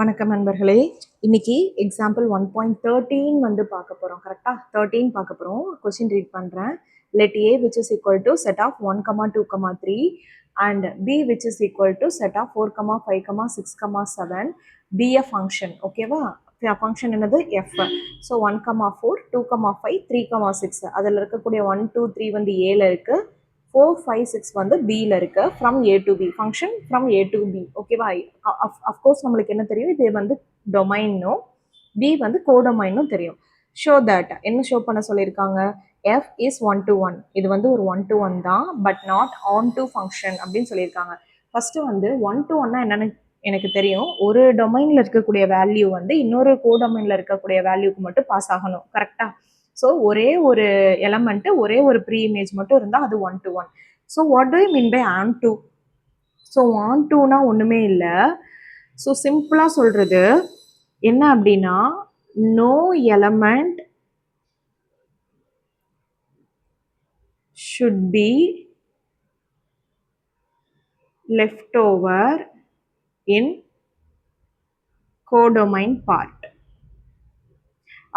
வணக்கம் நண்பர்களே. இன்னைக்கு எக்ஸாம்பிள் 1.13 வந்து பார்க்க போகிறோம். கரெக்டாக 13 பார்க்க போகிறோம். கொஸ்டின் ரீட் பண்ணுறேன். Let A which is equal to set of 1,2,3 and B which is equal to set of 4,5,6,7 be a function. ஓகேவா? ஃபங்க்ஷன் என்னது? எஃப். ஸோ 1,4, 2,5, 3,6 அதில் இருக்கக்கூடிய 1, 2, 3 வந்து ஏல இருக்குது. 4, 5, 6 வந்து பியில் இருக்கு. From A to B function from A to B. ஓகேவா? அஃப்கோர்ஸ் நம்மளுக்கு என்ன தெரியும்? இது வந்து டொமைனும் பி வந்து கோடொமைனும் தெரியும். ஷோ தட் என்ன ஷோ பண்ண சொல்லியிருக்காங்க? F is 1 to 1. இது வந்து ஒரு 1 to 1 தான், but not on to function அப்படின்னு சொல்லியிருக்காங்க. ஃபர்ஸ்ட் வந்து 1 to 1 என்னன்னு எனக்கு தெரியும். ஒரு டொமைன்ல இருக்கக்கூடிய வேல்யூ வந்து இன்னொரு கோடொமைன்ல இருக்கக்கூடிய வேல்யூக்கு மட்டும் பாஸ் ஆகணும். கரெக்டா? ஸோ ஒரே ஒரு எலமெண்ட் ஒரே ஒரு ப்ரீ இமேஜ் மட்டும் இருந்தால் அது 1 to 1. So what do you mean by onto? So ஆன் டுனா ஒன்றுமே இல்லை. ஸோ சிம்பிளாக சொல்கிறது என்ன அப்படின்னா, no element should be left over in codomain part.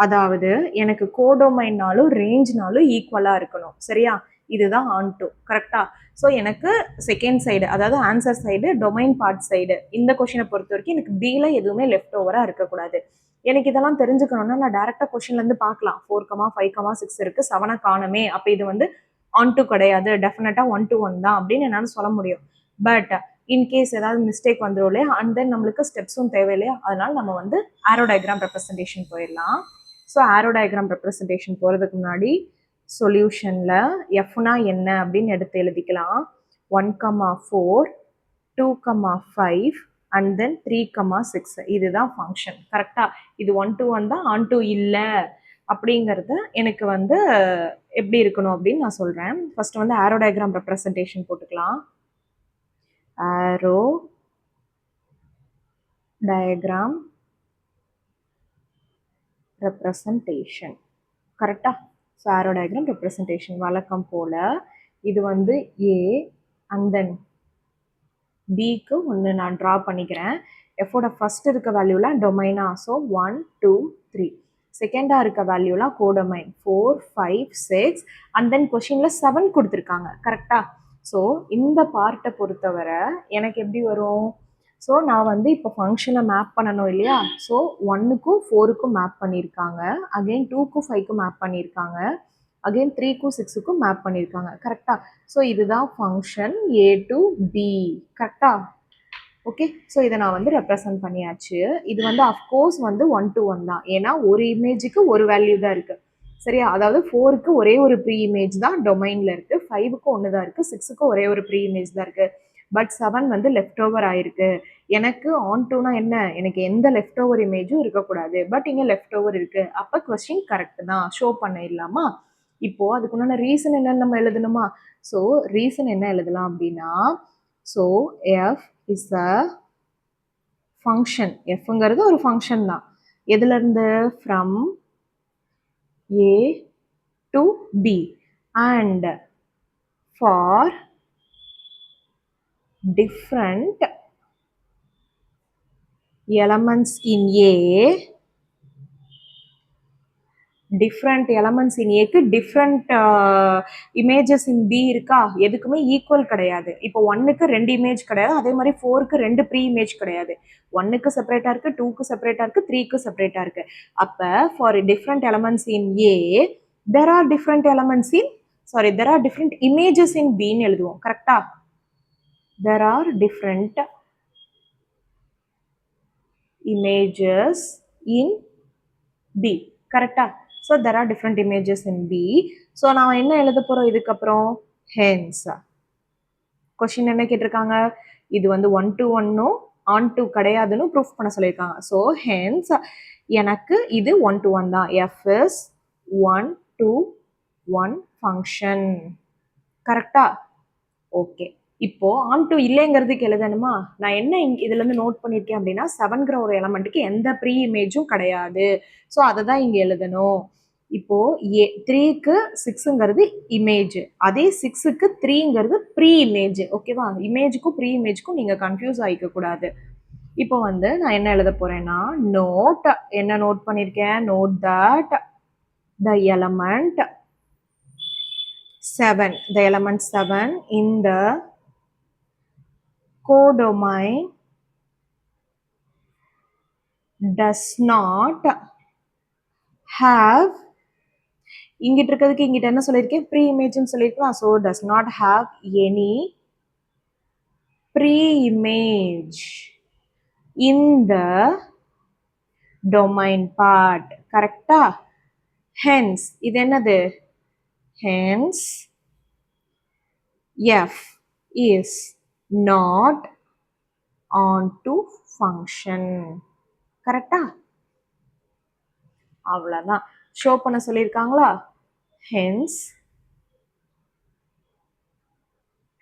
அதாவது எனக்கு கோடொமைன்னாலும் ரேஞ்ச்னாலும் ஈக்குவலாக இருக்கணும். சரியா? இதுதான் ஆன் டு. கரெக்டா? ஸோ எனக்கு செகண்ட் சைடு, அதாவது answer side, domain part side, இந்த கொஷினை பொறுத்த வரைக்கும் எனக்கு பியில் எதுவுமே லெஃப்ட் ஓவராக இருக்கக்கூடாது. எனக்கு இதெல்லாம் தெரிஞ்சுக்கணும்னா நான் டேரெக்டாக கொஷின்லேருந்து பார்க்கலாம். 4,5,6 இருக்குது, 7 காணுமே, அப்போ இது வந்து ஆன் டு கிடையாது, டெஃபினட்டாக 1 to 1 தான் அப்படின்னு என்னால் சொல்ல முடியும். பட் இன்கேஸ் ஏதாவது மிஸ்டேக் வந்துடும் இல்லையா? அண்ட் தென் நம்மளுக்கு ஸ்டெப்ஸும் தேவை இல்லையா? அதனால நம்ம வந்து ஆரோ டயக்ராம் ரெப்ரசன்டேஷன் போயிடலாம். ஸோ ஆரோ டயக்ராம் ரெப்ரசன்டேஷன் போகிறதுக்கு முன்னாடி சொல்யூஷனில் எஃப்னா என்ன அப்படின்னு எடுத்து எழுதிக்கலாம். 1,4, 2,5 அண்ட் தென் 3,6 இதுதான் ஃபங்க்ஷன். கரெக்டாக? இது 1 to 1 தான், ஆன் டு இல்லை அப்படிங்கிறத எனக்கு வந்து எப்படி இருக்கணும் அப்படின்னு நான் சொல்கிறேன். ஃபர்ஸ்ட் வந்து ஆரோ டயக்ராம் ரெப்ரசன்டேஷன் போட்டுக்கலாம். Arrow diagram representation. கரெக்டா? ஸோ ஆரோ டயக்ராம் ரெப்ரசன்டேஷன் வழக்கம் போல் இது வந்து ஏ அண்ட் தென் பிக்கு ஒன்று நான் ட்ரா பண்ணிக்கிறேன். எஃபோட ஃபர்ஸ்ட் இருக்க வேல்யூலாம் டொமைனா, ஸோ 1, 2, 3. செகண்டாக இருக்க வேல்யூலாம் கோடொமைன் 4, 5, 6 அண்ட் தென் கொஷினில் 7 கொடுத்துருக்காங்க. கரெக்டா? ஸோ இந்த பார்ட்டை பொறுத்தவரை எனக்கு எப்படி வரும்? ஸோ நான் வந்து இப்போ ஃபங்க்ஷனை மேப் பண்ணணும் இல்லையா? ஸோ 1க்கும் 4க்கும் மேப் பண்ணியிருக்காங்க, அகெயின் 2க்கும் 5க்கும் மேப் பண்ணியிருக்காங்க, அகெயின் 3க்கும் 6க்கும் மேப் பண்ணியிருக்காங்க. கரெக்டா? ஸோ இதுதான் ஃபங்க்ஷன் ஏ டு பி. கரெக்டா? ஓகே. ஸோ இதை நான் வந்து ரெப்ரசன்ட் பண்ணியாச்சு. இது வந்து அஃப்கோர்ஸ் வந்து 1 to 1 தான், ஏன்னா ஒரு இமேஜுக்கு ஒரு வேல்யூ தான் இருக்குது. சரியா? அதாவது 4க்கு ஒரே ஒரு ப்ரீ இமேஜ் தான் டொமைனில் இருக்குது, 5க்கும் ஒன்று தான் இருக்குது, 6க்கும் ஒரே ஒரு ப்ரீ இமேஜ் தான் இருக்குது. பட் 7 வந்து லெஃப்ட் ஓவர் ஆயிருக்கு. எனக்கு ஆன் டூனா என்ன? எனக்கு எந்த லெஃப்ட் ஓவர் இமேஜும் இருக்கக்கூடாது, பட் இங்கே லெஃப்ட் ஓவர் இருக்கு. அப்போ கொஸ்டின் கரெக்ட் தான், ஷோ பண்ணிடலாமா? இப்போ அதுக்குண்டான ரீசன் என்னன்னு நம்ம எழுதணுமா? ஸோ ரீசன் என்ன எழுதலாம் அப்படின்னா, so F is a function. எஃப்ங்கிறது ஒரு ஃபங்க்ஷன் தான். எதுலேருந்து? From A to B and for different elements in A, different elements in A க்கு different images in B இருக்கா? எதுக்குமே ஈக்குவல் கிடையாது. இப்போ 1க்கு 2 இமேஜ் கிடையாது, அதே மாதிரி 4க்கு 2 ப்ரீ இமேஜ் கிடையாது. 1க்கு செப்பரேட்டாக இருக்குது, 2க்கு செப்பரேட்டாக இருக்குது, 3க்கு செப்பரேட்டாக இருக்குது. அப்போ for different elements in A, there are different elements in, sorry, there are different images in B ன்னு எழுதுவோம். கரெக்டா? There are different images in B. கரெக்டா? So there are different images in B. So நான் என்ன எழுத போகிறோம் இதுக்கப்புறம்? hence question என்ன கேட்டிருக்காங்க? இது வந்து 1 to 1னும் ஆன் டு கிடையாதுன்னு ப்ரூஃப் பண்ண சொல்லியிருக்காங்க. ஸோ hence எனக்கு இது 1 to 1 தான். F is 1 to 1 function. கரெக்டா? ஓகே. இப்போ ஆன் டு இல்லைங்கிறதுக்கு எழுதணுமா? நான் என்ன இதுல இருந்து நோட் பண்ணியிருக்கேன் அப்படின்னா, 7ங்கிற ஒரு எலமெண்ட்டுக்கு எந்த ப்ரீ இமேஜும் கிடையாது. ஸோ அதை தான் இங்கே எழுதணும். இப்போ 3க்கு 6ங்கிறது இமேஜ், அதே 6க்கு 3ங்கிறது ப்ரீ இமேஜ். ஓகேவா? இமேஜுக்கும் ப்ரீ இமேஜுக்கும் நீங்கள் கன்ஃபியூஸ் ஆகிக்க கூடாது. இப்போ வந்து நான் என்ன எழுத போறேன்னா நோட் என்ன நோட் பண்ணியிருக்கேன் note that the element 7 in the codomain does not have இங்கிட்ட இருக்கிறதுக்கு இங்கிட்ட என்ன சொல்லியிருக்கேன் ப்ரீ இமேஜ்னு சொல்லியிருக்கலாம் so does not have any pre-image in the domain part கரெக்டா hence இது என்னது hence f is not onto function கரெக்டா அவ்வளோதான் ஷோ பண்ண சொல்லியிருக்காங்களா hence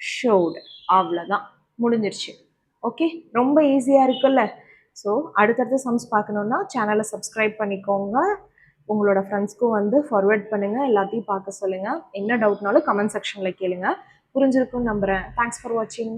showed அவ்வளோதான் முடிஞ்சிருச்சு ஓகே ரொம்ப ஈஸியாக இருக்குல்ல ஸோ அடுத்தடுத்த சம்ஸ் பார்க்கணுன்னா சேனலை சப்ஸ்கிரைப் பண்ணிக்கோங்க உங்களோட ஃப்ரெண்ட்ஸ்க்கும் வந்து ஃபார்வர்ட் பண்ணுங்கள் எல்லாத்தையும் பார்க்க சொல்லுங்கள் என்ன டவுட்னாலும் கமெண்ட் செக்ஷனில் கேளுங்க புரிஞ்சிருக்குன்னு நம்புகிறேன் தேங்க்ஸ் ஃபார் வாட்சிங்